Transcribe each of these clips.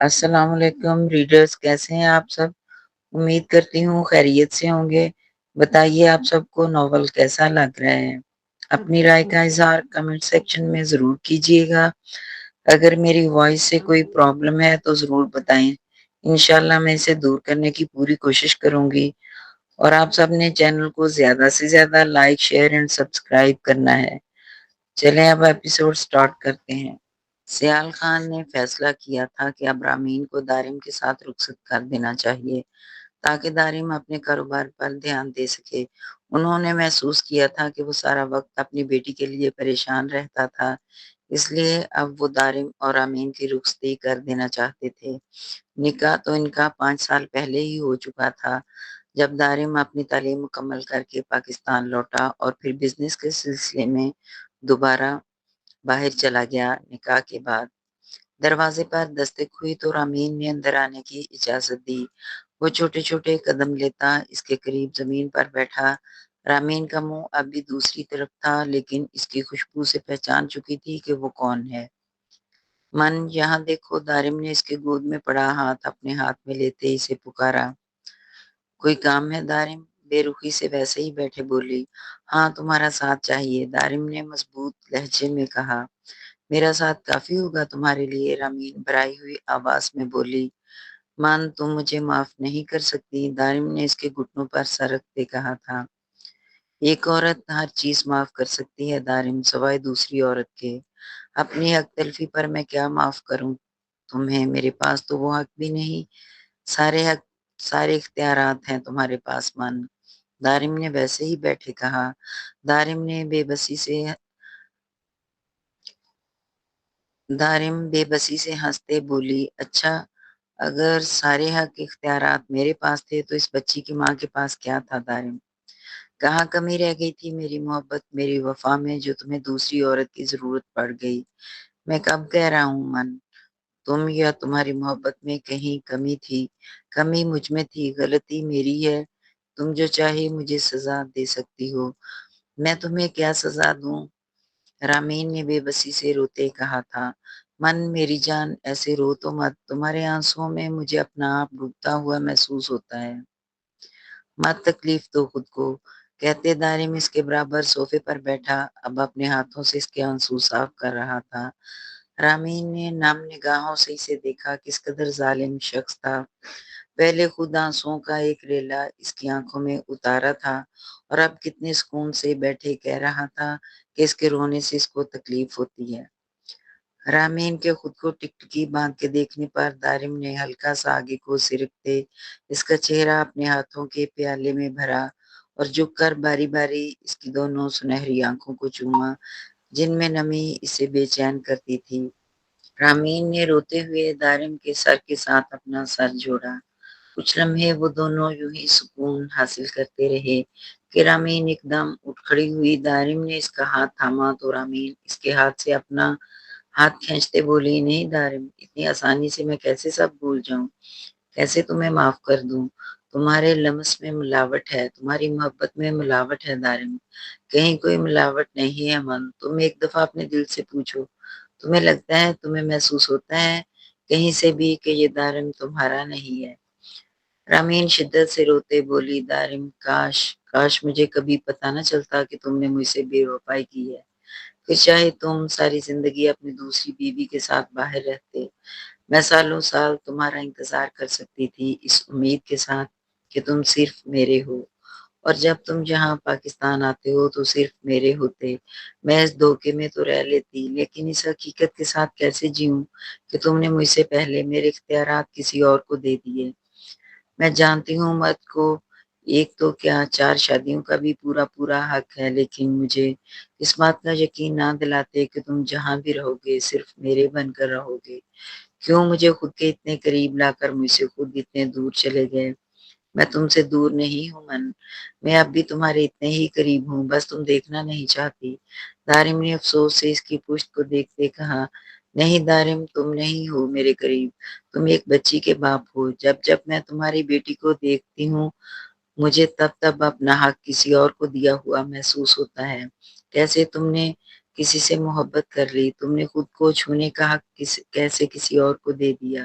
السلام علیکم ریڈرز، کیسے ہیں آپ سب؟ امید کرتی ہوں خیریت سے ہوں گے۔ بتائیے آپ سب کو ناول کیسا لگ رہا ہے؟ اپنی رائے کا اظہار کمنٹ سیکشن میں ضرور کیجیے گا۔ اگر میری وائس سے کوئی پرابلم ہے تو ضرور بتائیں، انشاءاللہ میں اسے دور کرنے کی پوری کوشش کروں گی۔ اور آپ سب نے چینل کو زیادہ سے زیادہ لائک، شیئر اینڈ سبسکرائب کرنا ہے۔ چلیں اب ایپیسوڈ سٹارٹ کرتے ہیں۔ سیال خان نے فیصلہ کیا تھا کہ اب رامین کو دارم کے ساتھ رخصت کر دینا چاہیے تاکہ دارم اپنے کاروبار پر دھیان دے سکے۔ انہوں نے محسوس کیا تھا کہ وہ سارا وقت اپنی بیٹی کے لیے پریشان رہتا تھا، اس لیے اب وہ دارم اور رامین کی رخصتی کر دینا چاہتے تھے۔ نکاح تو ان کا 5 سال پہلے ہی ہو چکا تھا، جب دارم اپنی تعلیم مکمل کر کے پاکستان لوٹا اور پھر بزنس کے سلسلے میں دوبارہ باہر چلا گیا۔ نکاح کے بعد دروازے پر دستک ہوئی تو رامین نے اندر آنے کی اجازت دی۔ وہ چھوٹے چھوٹے قدم لیتا اس کے قریب زمین پر بیٹھا۔ رامین کا منہ اب بھی دوسری طرف تھا، لیکن اس کی خوشبو سے پہچان چکی تھی کہ وہ کون ہے۔ من، یہاں دیکھو، دارم نے اس کے گود میں پڑا ہاتھ اپنے ہاتھ میں لیتے اسے پکارا۔ کوئی کام ہے دارم؟ بے رخی سے ویسے ہی بیٹھے بولی۔ ہاں، تمہارا ساتھ چاہیے، دارم نے مضبوط لہجے میں کہا۔ میرا ساتھ کافی ہوگا تمہارے لیے، رامین بھرائی ہوئی آواز میں بولی۔ مان، تم مجھے معاف نہیں کر سکتی، دارم نے اس کے گھٹنوں پر سر رکھتے کہا تھا۔ ایک عورت ہر چیز معاف کر سکتی ہے دارم، سوائے دوسری عورت کے۔ اپنی حق تلفی پر میں کیا معاف کروں تمہیں؟ میرے پاس تو وہ حق بھی نہیں۔ سارے حق، سارے اختیارات ہیں تمہارے پاس من، دارم نے ویسے ہی بیٹھے کہا۔ دارم بے بسی سے ہنستے بولی، اچھا، اگر سارے حق اختیارات میرے پاس تھے تو اس بچی کی ماں کے پاس کیا تھا دارم؟ کہاں کمی رہ گئی تھی میری محبت، میری وفا میں، جو تمہیں دوسری عورت کی ضرورت پڑ گئی؟ میں کب کہہ رہا ہوں من، تم یا تمہاری محبت میں کہیں کمی تھی؟ کمی مجھ میں تھی، غلطی میری ہے۔ تم جو چاہے مجھے سزا دے سکتی ہو، میں تمہیں کیا سزا دوں؟ رامین نے بے بسی سے روتے کہا تھا۔ من، میری جان، ایسے رو تو مت، تمہارے آنسوؤں میں مجھے اپنا آپ ڈوبتا ہوا محسوس ہوتا ہے۔ مت تکلیف دو خود کو، کہتے دارم اس کے برابر صوفے پر بیٹھا اب اپنے ہاتھوں سے اس کے آنسو صاف کر رہا تھا۔ رامین نے نم نگاہوں سے اسے دیکھا، کس قدر ظالم شخص تھا۔ پہلے خود آنسوؤں کا ایک ریلا اس کی آنکھوں میں اتارا تھا اور اب کتنے سکون سے بیٹھے کہہ رہا تھا کہ اس کے رونے سے اس کو تکلیف ہوتی ہے۔ رامین کے خود کو ٹکٹکی باندھ کے دیکھنے پر دارم نے ہلکا سا آگے کو سرکتے اس کا چہرہ اپنے ہاتھوں کے پیالے میں بھرا اور جھک کر باری باری اس کی دونوں سنہری آنکھوں کو چوما، جن میں نمی اسے بے چین کرتی تھی۔ رامین نے روتے ہوئے دارم کے سر کے ساتھ اپنا سر جوڑا۔ کچھ لمحے وہ دونوں یوں ہی سکون حاصل کرتے رہے کہ رامین ایک دم اٹھ کھڑی ہوئی۔ دارم نے اس کا ہاتھ تھاما تو رامین اس کے ہاتھ سے اپنا ہاتھ کھینچتے بولی، نہیں دارم، اتنی آسانی سے میں کیسے سب بھول جاؤں، کیسے تمہیں معاف کر دوں؟ تمہارے لمس میں ملاوٹ ہے، تمہاری محبت میں ملاوٹ ہے دارم، کہیں کوئی ملاوٹ نہیں ہے من۔ تم ایک دفعہ اپنے دل سے پوچھو، تمہیں لگتا ہے، تمہیں محسوس ہوتا ہے کہیں سے بھی کہ یہ دارم تمہارا نہیں ہے؟ رامین شدت سے روتے بولی، دارم، کاش کاش مجھے کبھی پتہ نہ چلتا کہ تم نے مجھ سے بے وفائی کی ہے، پھر چاہے تم ساری زندگی اپنی دوسری بیوی کے ساتھ باہر رہتے، میں سالوں سال تمہارا انتظار کر سکتی تھی اس امید کے ساتھ کہ تم صرف میرے ہو، اور جب تم یہاں پاکستان آتے ہو تو صرف میرے ہوتے۔ میں اس دھوکے میں تو رہ لیتی، لیکن اس حقیقت کے ساتھ کیسے جیوں کہ تم نے مجھ سے پہلے میرے اختیارات کسی اور کو دے دیے۔ میں جانتی ہوں مرد کو ایک تو کیا 4 شادیوں کا بھی پورا پورا حق ہے، لیکن مجھے اس بات کا یقین نہ دلاتے کہ تم جہاں بھی رہو گے صرف میرے بن کر رہو گے۔ کیوں مجھے خود کے اتنے قریب لا کر مجھ سے خود اتنے دور چلے گئے؟ میں تم سے دور نہیں ہوں من، میں اب بھی تمہارے اتنے ہی قریب ہوں، بس تم دیکھنا نہیں چاہتی۔ دارم نے افسوس سے اس کی پشت کو دیکھتے کہا، نہیں دارم، تم نہیں ہو میرے قریب، تم ایک بچی کے باپ ہو۔ جب جب میں تمہاری بیٹی کو دیکھتی ہوں مجھے تب تب اپنا حق کسی اور کو دیا ہوا محسوس ہوتا ہے، کیسے تم نے کسی سے محبت کر لی، تم نے خود کو چھونے کا حق کیسے کسی اور کو دے دیا۔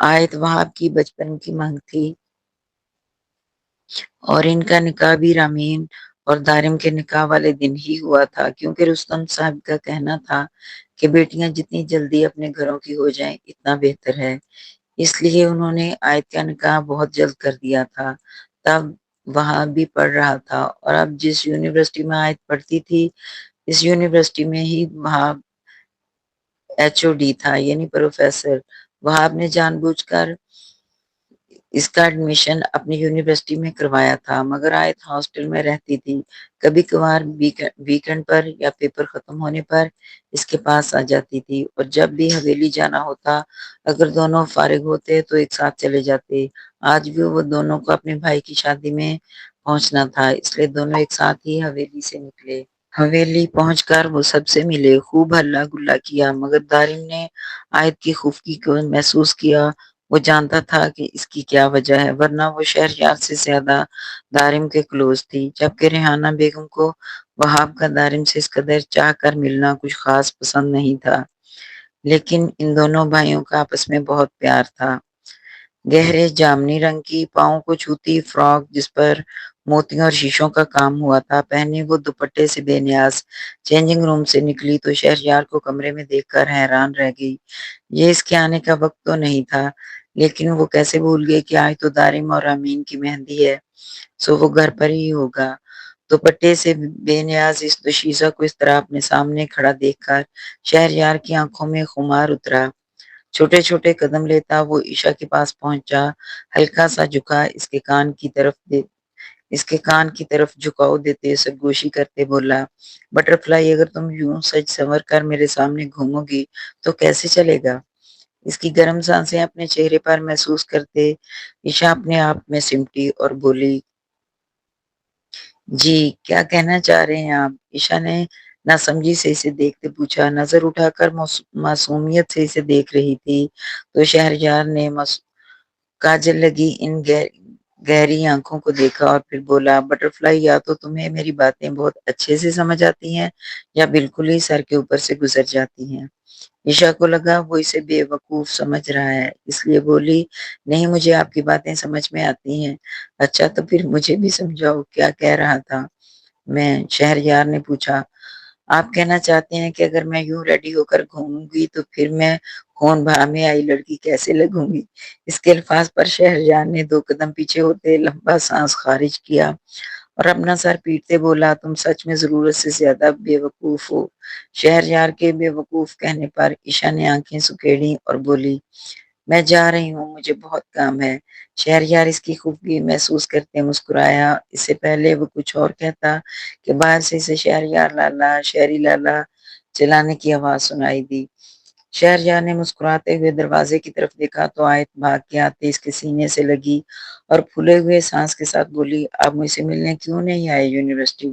آیت وہاب کی بچپن کی مانگ تھی اور ان کا نکاح بھی رامین اور دارم کے نکاح والے دن ہی ہوا تھا، کیونکہ رستم صاحب کا کہنا تھا کہ بیٹیاں جتنی جلدی اپنے گھروں کی ہو جائیں اتنا بہتر ہے۔ اس لیے انہوں نے آیت کا نکاح بہت جلد کر دیا تھا۔ تب وہاں بھی پڑھ رہا تھا اور اب جس یونیورسٹی میں آیت پڑھتی تھی اس یونیورسٹی میں ہی وہاں HOD تھا، یعنی پروفیسر۔ وہاں نے جان بوجھ کر اس کا ایڈمیشن اپنی یونیورسٹی میں کروایا تھا، مگر آیت ہاسٹل میں رہتی تھی۔ کبھی کبھار ویکنڈ پر یا پیپر ختم ہونے پر اس کے پاس آ جاتی تھی، اور جب بھی حویلی جانا ہوتا اگر دونوں فارغ ہوتے تو ایک ساتھ چلے جاتے۔ آج بھی وہ دونوں کو اپنے بھائی کی شادی میں پہنچنا تھا، اس لیے دونوں ایک ساتھ ہی حویلی سے نکلے۔ حویلی پہنچ کر وہ سب سے ملے، خوب ہلا گلا کیا، مگر دارم نے آیت کی خفگی کو محسوس کیا۔ وہ جانتا تھا کہ اس کی کیا وجہ ہے، ورنہ وہ شہریار سے زیادہ دارم کے کلوز تھی، جبکہ ریحانہ بیگم کو وہاب کا دارم سے اس قدر چاہ کر ملنا کچھ خاص پسند نہیں تھا۔ لیکن ان دونوں بھائیوں کا آپس میں بہت پیار تھا۔ گہرے جامنی رنگ کی پاؤں کو چھوتی فراک جس پر موتیوں اور شیشوں کا کام ہوا تھا پہنے وہ دوپٹے سے بے نیاز چینجنگ روم سے نکلی تو شہریار کو کمرے میں دیکھ کر حیران رہ گئی۔ یہ اس کے آنے کا وقت تو نہیں تھا، لیکن وہ کیسے بھول گئے کہ آج تو دارم اور امین کی مہندی ہے، سو وہ گھر پر ہی ہوگا۔ دوپٹے سے بے نیاز اس دوشیزہ کو اس طرح اپنے سامنے کھڑا دیکھ کر شہریار کی آنکھوں میں خمار اترا۔ چھوٹے چھوٹے قدم لیتا وہ عشا کے پاس پہنچا، ہلکا سا جھکا اس کے کان کی طرف جھکاؤ دیتے سرگوشی کرتے بولا، بٹرفلائی اگر تم یوں سج سنور کر میرے سامنے گھومو گی تو کیسے چلے گا؟ اس کی گرم سانسیں اپنے چہرے پر محسوس کرتے عشا اپنے آپ میں سمٹی اور بولی، جی کیا کہنا چاہ رہے ہیں آپ؟ عشا نے ناسمجھی سے اسے دیکھتے پوچھا، نظر اٹھا کر معصومیت سے اسے دیکھ رہی تھی تو شہریار نے کاجل لگی ان گہری آنکھوں کو دیکھا اور پھر بولا، بٹرفلائی یا تو تمہیں میری باتیں بہت اچھے سے سمجھ آتی ہیں یا بالکل ہی سر کے اوپر سے گزر جاتی ہیں۔ عشا کو لگا وہ اسے بے وقوف سمجھ رہا ہے، اس لیے بولی، نہیں مجھے آپ کی باتیں سمجھ میں آتی ہیں۔ اچھا تو پھر مجھے بھی سمجھاؤ کیا کہہ رہا تھا میں؟ شہریار نے پوچھا۔ آپ کہنا چاہتے ہیں کہ اگر میں یوں ریڈی ہو کر گھوموں گی تو پھر میں خون بہا میں آئی لڑکی کیسے لگوں گی؟ اس کے الفاظ پر شہریار نے 2 قدم پیچھے ہوتے لمبا سانس خارج کیا اور اپنا سر پیٹتے بولا، تم سچ میں ضرورت سے زیادہ بے وقوف ہو۔ شہریار کے بے وقوف کہنے پر عشا نے آنکھیں سکیڑی اور بولی، میں جا رہی ہوں، مجھے بہت کام ہے۔ شہریار اس کی خوبی محسوس کرتے مسکرایا۔ اس سے پہلے وہ کچھ اور کہتا کہ باہر سے اسے شہریار لالا شہری لالا چلانے کی آواز سنائی دی۔ شہریار نے مسکراتے ہوئے دروازے کی طرف دیکھا تو آیت بھاگ کے آتے اس کے سینے سے لگی اور پھولے ہوئے سانس کے ساتھ بولی، آپ مجھ سے ملنے کیوں نہیں آئے یونیورسٹی؟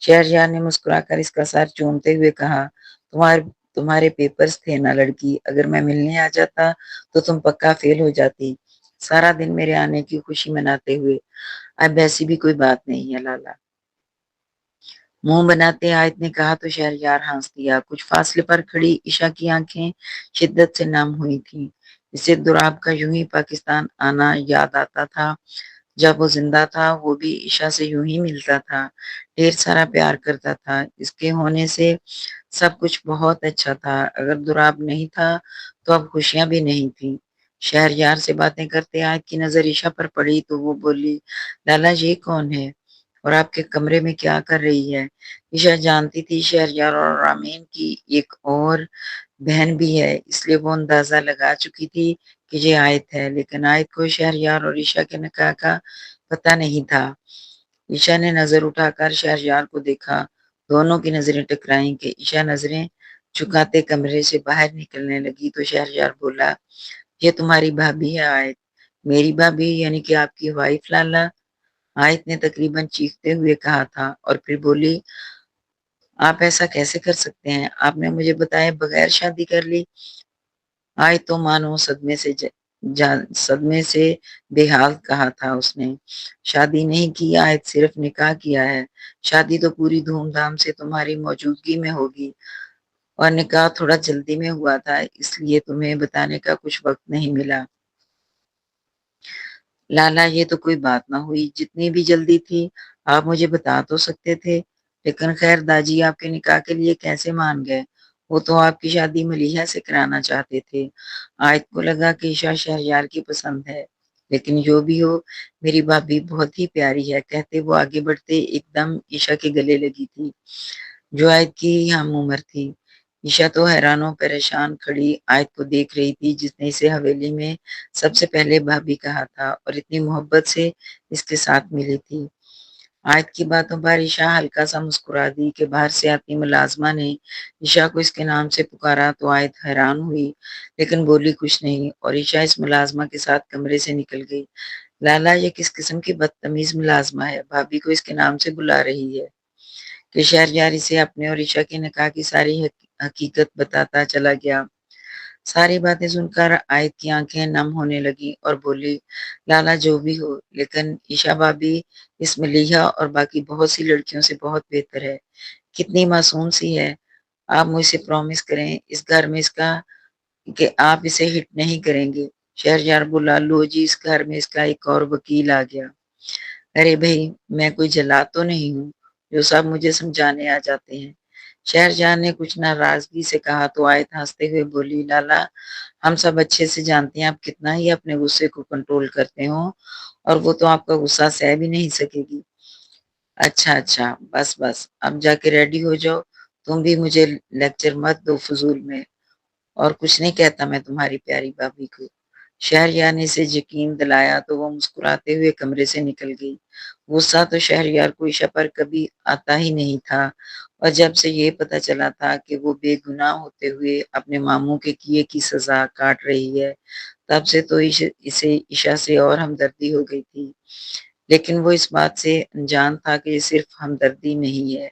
شہریار نے مسکرا کر اس کا سر چومتے ہوئے کہا، تمہارے پیپرز تھے نا لڑکی، اگر میں ملنے آ جاتا تو تم پکا فیل ہو جاتی۔ سارا دن میرے آنے کی خوشی مناتے ہوئے، اب ایسی بھی کوئی بات نہیں ہے لالا۔ منہ بناتے آیت نے کہا تو شہریار ہنس دیا۔ کچھ فاصلے پر کھڑی عشا کی آنکھیں شدت سے نم ہوئی تھیں۔ اسے دراب کا یوں ہی پاکستان آنا یاد آتا تھا۔ جب وہ زندہ تھا وہ بھی عشا سے یوں ہی ملتا تھا، ڈھیر سارا پیار کرتا تھا۔ اس کے ہونے سے سب کچھ بہت اچھا تھا، اگر دراب نہیں تھا تو اب خوشیاں بھی نہیں تھیں۔ شہریار سے باتیں کرتے آیت کی نظر عشا پر پڑی تو وہ بولی، لالا یہ کون ہے اور آپ کے کمرے میں کیا کر رہی ہے؟ عشا جانتی تھی شہریار اور رامین کی ایک اور بہن بھی ہے، اس لیے وہ اندازہ لگا چکی تھی کہ یہ آیت ہے، لیکن آیت کو شہریار اور عشا کے نکاح کا پتہ نہیں تھا۔ عشا نے نظر اٹھا کر شہریار کو دیکھا، دونوں کی نظریں ٹکرائیں کہ عشا نظریں چکاتے کمرے سے باہر نکلنے لگی تو شہریار بولا، یہ تمہاری بھابھی ہے آیت؟ میری بھابھی یعنی کہ آپ کی وائف لالا؟ آیت نے تقریباً چیختے ہوئے کہا تھا اور پھر بولی، آپ ایسا کیسے کر سکتے ہیں؟ آپ نے مجھے بتائے بغیر شادی کر لی؟ آیت تو مانو صدمے سے بے حال کہا تھا اس نے، شادی نہیں کی آیت، صرف نکاح کیا ہے۔ شادی تو پوری دھوم دھام سے تمہاری موجودگی میں ہوگی، اور نکاح تھوڑا جلدی میں ہوا تھا، اس لیے تمہیں بتانے کا کچھ وقت نہیں ملا۔ لالا یہ تو کوئی بات نہ ہوئی، جتنی بھی جلدی تھی آپ مجھے بتا تو سکتے تھے، لیکن خیر داجی آپ کے نکاح کے لیے کیسے مان گئے؟ وہ تو آپ کی شادی ملیحہ سے کرانا چاہتے تھے۔ آیت کو لگا کہ عشا شہریار کی پسند ہے، لیکن جو بھی ہو میری بھابھی بہت ہی پیاری ہے، کہتے وہ آگے بڑھتے ایک دم عشا کے گلے لگی تھی جو آیت کی ہم عمر تھی۔ عشا تو حیران و پریشان کھڑی آیت کو دیکھ رہی تھی جس نے اسے حویلی میں سب سے پہلے بھابھی کہا تھا اور اتنی محبت سے اس کے ساتھ ملی تھی۔ آیت کی باتوں پر عشا ہلکا سا مسکرا دی کہ باہر سے آتی ملازمہ نے عشا کو اس کے نام سے پکارا تو آیت حیران ہوئی لیکن بولی کچھ نہیں اور عشا اس ملازمہ کے ساتھ کمرے سے نکل گئی۔ لالا یہ کس قسم کی بدتمیز ملازمہ ہے، بھابھی کو اس کے نام سے بلا رہی ہے؟ کہ شہریار اسے اپنے اور عشا کے نکاح کی ساری حقیقت بتاتا چلا گیا۔ ساری باتیں سن کر آیت کی آنکھیں نم ہونے لگی اور بولی لالا جو بھی ہو لیکن عشا بھابی اس ملیحہ اور باقی بہت سی لڑکیوں سے بہت بہتر ہے، کتنی معصوم سی ہے۔ آپ مجھ سے پرومس کریں اس گھر میں اس کا کہ آپ اسے ہٹ نہیں کریں گے۔ شہریار بولا لو جی اس گھر میں اس کا ایک اور وکیل آ گیا۔ ارے بھائی میں کوئی جلاد تو نہیں ہوں جو سب مجھے سمجھانے آ جاتے ہیں، شہرجہاں نے کچھ ناراضگی سے کہا تو آیت ہنستے ہوئے بولی لالا ہم سب اچھے سے جانتے ہیں آپ کتنا ہی اپنے غصے کو کنٹرول کرتے ہو اور وہ تو آپ کا غصہ سہ بھی نہیں سکے گی۔ اچھا اچھا بس بس اب جا کے ریڈی ہو جاؤ، تم بھی مجھے لیکچر مت دو فضول میں، اور کچھ نہیں کہتا میں تمہاری پیاری بھابھی کو۔ شہریار نے اسے یقین دلایا تو وہ مسکراتے ہوئے کمرے سے نکل گئی۔ غصہ تو شہریار کو عشا پر کبھی آتا ہی نہیں تھا اور جب سے یہ پتہ چلا تھا کہ وہ بے گناہ ہوتے ہوئے اپنے ماموں کے کیے کی سزا کاٹ رہی ہے تب سے تو اسے عشا سے اور ہمدردی ہو گئی تھی، لیکن وہ اس بات سے انجان تھا کہ یہ صرف ہمدردی نہیں ہے۔